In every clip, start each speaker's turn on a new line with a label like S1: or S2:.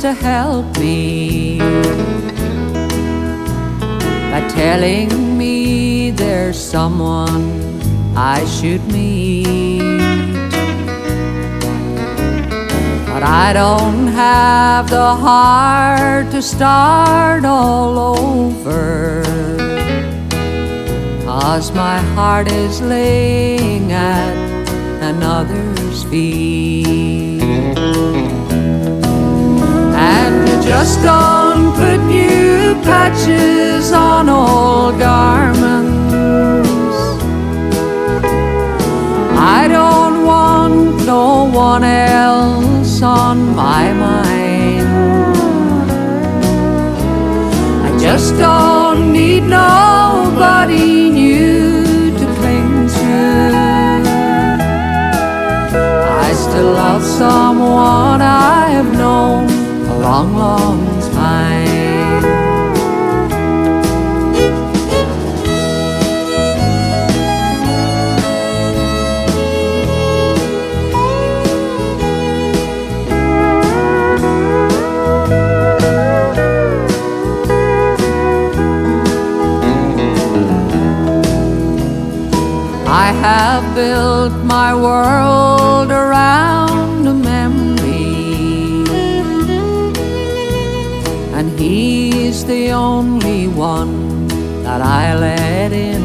S1: to help me by telling me there's someone I should meet. But I don't have the heart to start all over, 'cause my heart is laying at another's feet. And you just don't put new patches on old garments. I don't want no one else on my mind. I just don't need nobody new to cling to. I still love someone I have known a long, long time. I have built my world around a memory, and he's the only one that I let in.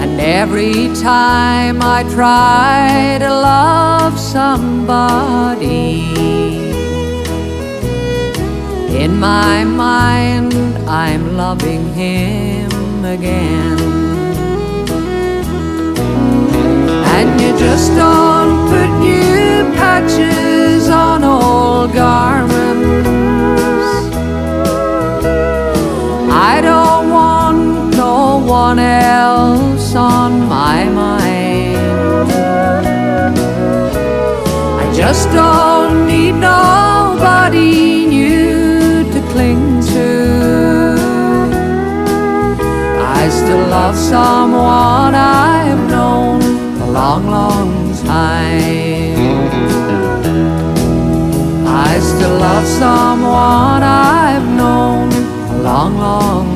S1: And every time I try to love somebody, in my mind I'm loving him again. And you just don't put new patches on old garments. I don't want no one else on my mind. I just don't need nobody new to cling to. I still love someone I've known a long, long time. I still love someone I've known a long, long